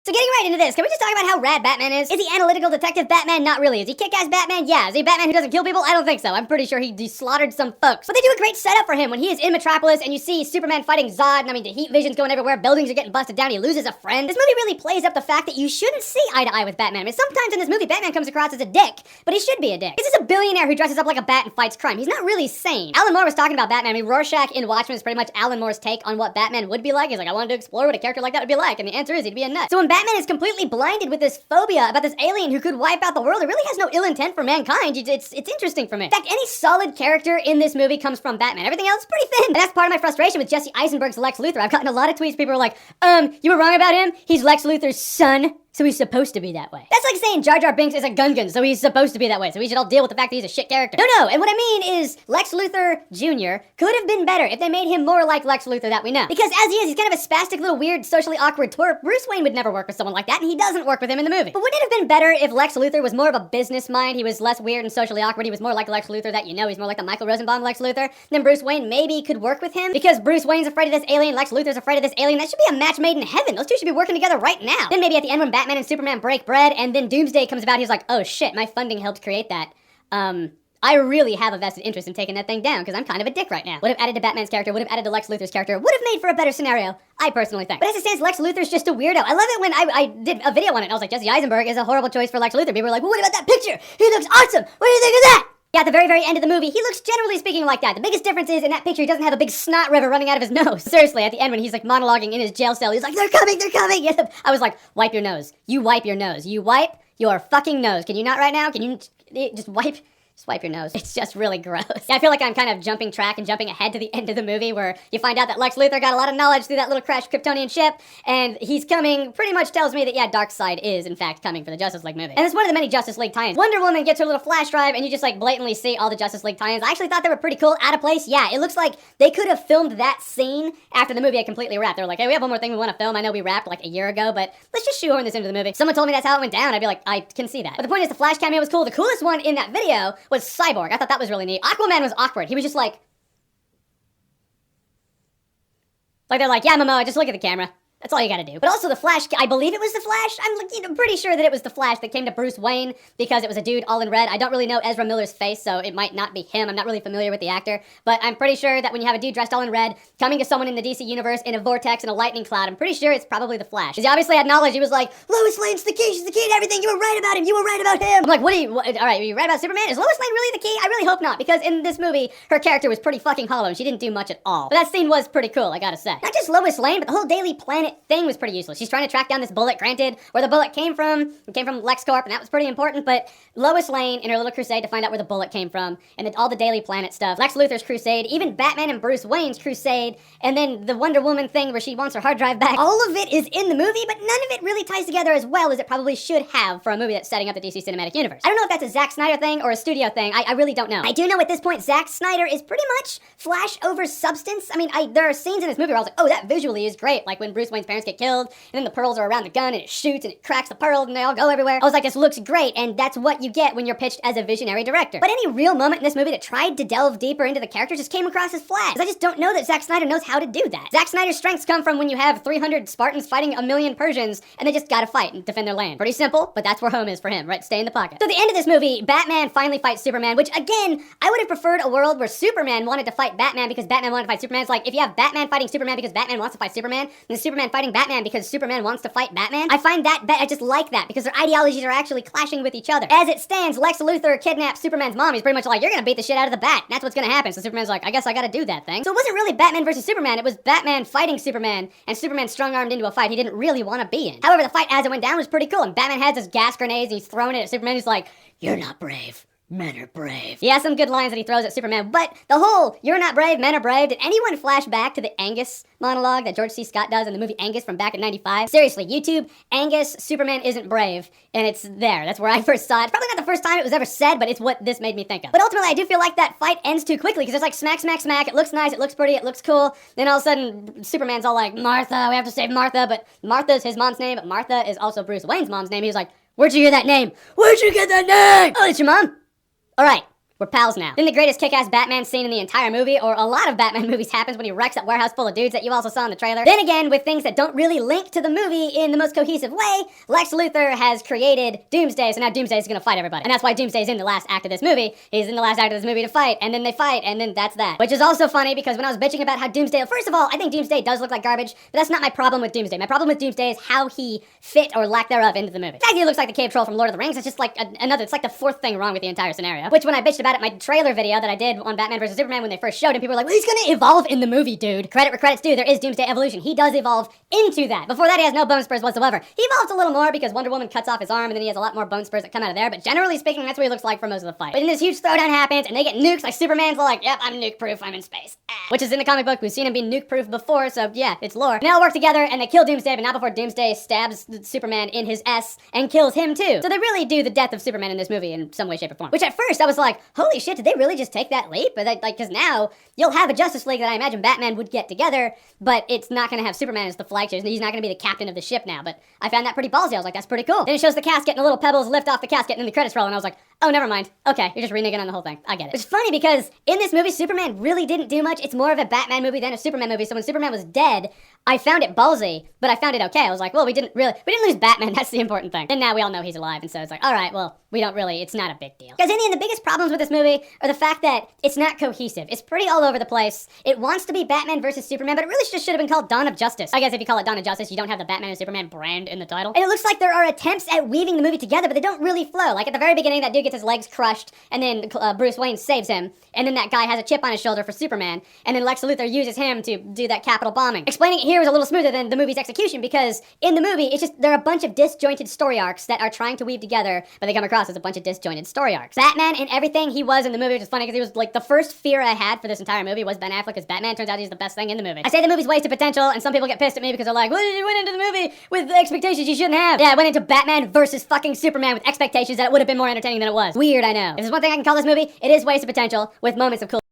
So getting right into this, can we just talk about how rad Batman is? Is he analytical detective Batman? Not really. Is he kick-ass Batman? Yeah. Is he Batman who doesn't kill people? I don't think so. I'm pretty sure he slaughtered some folks. But they do a great setup for him when he is in Metropolis and you see Superman fighting Zod, and I mean, the heat vision's going everywhere, buildings are getting busted down, he loses a friend. This movie really plays up the fact that you shouldn't see eye to eye with Batman. I mean, sometimes in this movie, Batman comes across as a dick, but he should be a dick. This is a billionaire who dresses up like a bat and fights crime. He's not really sane. Alan Moore was talking about Batman. I mean, Rorschach in Watchmen is pretty much Alan Moore's take on what Batman would be like. He's like, I wanted to explore what a character like that would be like, and the answer is he'd be a nut. So when Batman is completely blinded with this phobia about this alien who could wipe out the world, it really has no ill intent for mankind. It's interesting for me. In fact, any solid character in this movie comes from Batman. Everything else is pretty thin. And that's part of my frustration with Jesse Eisenberg's Lex Luthor. I've gotten a lot of tweets, people are like, you were wrong about him? He's Lex Luthor's son, so he's supposed to be that way. That's like saying Jar Jar Binks is a Gungan, so he's supposed to be that way, so we should all deal with the fact that he's a shit character. No, and what I mean is Lex Luthor Jr. could have been better if they made him more like Lex Luthor that we know. Because as he is, he's kind of a spastic little weird, socially awkward twerp. Bruce Wayne would never work with someone like that, and he doesn't work with him in the movie. But wouldn't it have been better if Lex Luthor was more of a business mind? He was less weird and socially awkward. He was more like Lex Luthor that you know. He's more like the Michael Rosenbaum Lex Luthor. Then Bruce Wayne maybe could work with him because Bruce Wayne's afraid of this alien, Lex Luthor's afraid of this alien. That should be a match made in heaven. Those two should be working together right now. Then maybe at the end when Batman and Superman break bread and then Doomsday comes about, he's like, oh shit, my funding helped create that. I really have a vested interest in taking that thing down because I'm kind of a dick right now. Would have added to Batman's character, would have added to Lex Luthor's character, would have made for a better scenario, I personally think. But as it stands, Lex Luthor's just a weirdo. I love it when I did a video on it and I was like, Jesse Eisenberg is a horrible choice for Lex Luthor. People were like, well, what about that picture? He looks awesome. What do you think of that? Yeah, at the very, very end of the movie, he looks generally speaking like that. The biggest difference is in that picture, he doesn't have a big snot river running out of his nose. Seriously, at the end when he's like monologuing in his jail cell, he's like, they're coming, they're coming. I was like, wipe your nose. You wipe your nose. You wipe your fucking nose. Can you not right now? Can you just wipe your nose? It's just really gross. Yeah, I feel like I'm kind of jumping track and jumping ahead to the end of the movie where you find out that Lex Luthor got a lot of knowledge through that little crashed Kryptonian ship, and he's coming, pretty much tells me that, yeah, Darkseid is, in fact, coming for the Justice League movie. And it's one of the many Justice League tie-ins. Wonder Woman gets her little flash drive, and you just, like, blatantly see all the Justice League tie-ins. I actually thought they were pretty cool. Out of place? Yeah, it looks like they could have filmed that scene after the movie had completely wrapped. They were like, hey, we have one more thing we want to film. I know we wrapped, like, a year ago, but let's just shoehorn this into the movie. If someone told me that's how it went down, I'd be like, I can see that. But the point is, the Flash cameo was cool. The coolest one in that video was Cyborg. I thought that was really neat. Aquaman was awkward. He was just like they're like, yeah, Momoa, just look at the camera. That's all you gotta do. But also the Flash, I believe it was the Flash. I'm pretty sure that it was the Flash that came to Bruce Wayne because it was a dude all in red. I don't really know Ezra Miller's face, so it might not be him. I'm not really familiar with the actor. But I'm pretty sure that when you have a dude dressed all in red coming to someone in the DC universe in a vortex and a lightning cloud, I'm pretty sure it's probably the Flash. Because he obviously had knowledge. He was like, Lois Lane's the key. She's the key to everything. You were right about him. You were right about him. I'm like, all right, are you right about Superman? Is Lois Lane really the key? I really hope not, because in this movie, her character was pretty fucking hollow and she didn't do much at all. But that scene was pretty cool, I gotta say. Not just Lois Lane, but the whole Daily Planet thing was pretty useless. She's trying to track down this bullet, granted, where the bullet came from. It came from LexCorp, and that was pretty important, but Lois Lane in her little crusade to find out where the bullet came from, and all the Daily Planet stuff, Lex Luthor's crusade, even Batman and Bruce Wayne's crusade, and then the Wonder Woman thing where she wants her hard drive back. All of it is in the movie, but none of it really ties together as well as it probably should have for a movie that's setting up the DC Cinematic Universe. I don't know if that's a Zack Snyder thing or a studio thing. I really don't know. I do know at this point, Zack Snyder is pretty much Flash over substance. I mean, there are scenes in this movie where I was like, oh, that visually is great, like when Bruce Wayne's parents get killed, and then the pearls are around the gun and it shoots and it cracks the pearl and they all go everywhere. I was like, this looks great, and that's what you get when you're pitched as a visionary director. But any real moment in this movie that tried to delve deeper into the character just came across as flat. Because I just don't know that Zack Snyder knows how to do that. Zack Snyder's strengths come from when you have 300 Spartans fighting a million Persians and they just gotta fight and defend their land. Pretty simple, but that's where home is for him, right? Stay in the pocket. So at the end of this movie, Batman finally fights Superman, which again, I would have preferred a world where Superman wanted to fight Batman because Batman wanted to fight Superman. It's like, if you have Batman fighting Superman because Batman wants to fight Superman, then Superman fighting Batman because Superman wants to fight Batman. I find that I just like that because their ideologies are actually clashing with each other. As it stands, Lex Luthor kidnaps Superman's mom. He's pretty much like, you're gonna beat the shit out of the bat. That's what's gonna happen. So Superman's like, I guess I gotta do that thing. So it wasn't really Batman versus Superman. It was Batman fighting Superman, and Superman strong-armed into a fight he didn't really want to be in. However, the fight as it went down was pretty cool, and Batman has his gas grenades and he's throwing it at Superman. He's like, you're not brave. Men are brave. He has some good lines that he throws at Superman, but the whole, you're not brave, men are brave, did anyone flash back to the Angus monologue that George C. Scott does in the movie Angus from back in '95? Seriously, YouTube, Angus, Superman isn't brave, and it's there. That's where I first saw it. It's probably not the first time it was ever said, but it's what this made me think of. But ultimately, I do feel like that fight ends too quickly, because it's like smack, smack, smack, it looks nice, it looks pretty, it looks cool, then all of a sudden, Superman's all like, Martha, we have to save Martha, but Martha's his mom's name, but Martha is also Bruce Wayne's mom's name. He was like, where'd you hear that name? Where'd you get that name? Oh, it's your mom? Alright. We're pals now. Then the greatest kick-ass Batman scene in the entire movie, or a lot of Batman movies, happens when he wrecks that warehouse full of dudes that you also saw in the trailer. Then again, with things that don't really link to the movie in the most cohesive way, Lex Luthor has created Doomsday, so now Doomsday is gonna fight everybody. And that's why Doomsday's in the last act of this movie. He's in the last act of this movie to fight, and then they fight, and then that's that. Which is also funny, because when I was bitching about how Doomsday, first of all, I think Doomsday does look like garbage, but that's not my problem with Doomsday. My problem with Doomsday is how he fit, or lack thereof, into the movie. The fact that he looks like the cave troll from Lord of the Rings, it's just like it's like the fourth thing wrong with the entire scenario. Which when I bitched about it, my trailer video that I did on Batman vs Superman when they first showed him, people were like, well, he's gonna evolve in the movie, dude. Credit where credit's due, there is Doomsday evolution. He does evolve into that. Before that, he has no bone spurs whatsoever. He evolves a little more because Wonder Woman cuts off his arm, and then he has a lot more bone spurs that come out of there, but generally speaking, that's what he looks like for most of the fight. But then this huge throwdown happens, and they get nukes, like Superman's like, yep, I'm nuke-proof, I'm in space. Which is in the comic book, we've seen him be nuke-proof before, so yeah, it's lore. And they all work together, and they kill Doomsday, but not before Doomsday stabs Superman in his S and kills him too. So they really do the death of Superman in this movie in some way, shape, or form. Which at first I was like, holy shit, did they really just take that leap? But because now you'll have a Justice League that I imagine Batman would get together, but it's not gonna have Superman as the flagship. He's not gonna be the captain of the ship now. But I found that pretty ballsy. I was like, that's pretty cool. Then it shows the casket and the little pebbles lift off the casket and then the credits roll, and I was like, oh, never mind. Okay, you're just reneging on the whole thing. I get it. It's funny because in this movie, Superman really didn't do much. It's more of a Batman movie than a Superman movie. So when Superman was dead, I found it ballsy, but I found it okay. I was like, well, we didn't lose Batman. That's the important thing. And now we all know he's alive, and so it's like, all right, well, it's not a big deal. Because in the end, the biggest problems with this movie are the fact that it's not cohesive. It's pretty all over the place. It wants to be Batman versus Superman, but it really just should have been called Dawn of Justice. I guess if you call it Dawn of Justice, you don't have the Batman and Superman brand in the title. And it looks like there are attempts at weaving the movie together, but they don't really flow. Like at the very beginning, that dude gets his legs crushed, and then Bruce Wayne saves him, and then that guy has a chip on his shoulder for Superman, and then Lex Luthor uses him to do that Capitol bombing. Explaining it here is a little smoother than the movie's execution, because in the movie, it's just, there are a bunch of disjointed story arcs that are trying to weave together, but they come across as a bunch of disjointed story arcs. Batman and everything he was in the movie, which is funny because he was like, the first fear I had for this entire movie was Ben Affleck as Batman. Turns out he's the best thing in the movie. I say the movie's wasted potential, and some people get pissed at me because they're like, well, you went into the movie with expectations you shouldn't have. Yeah, I went into Batman versus fucking Superman with expectations that it would have been more entertaining than it was. Weird, I know. If there's one thing I can call this movie, it is wasted potential with moments of cool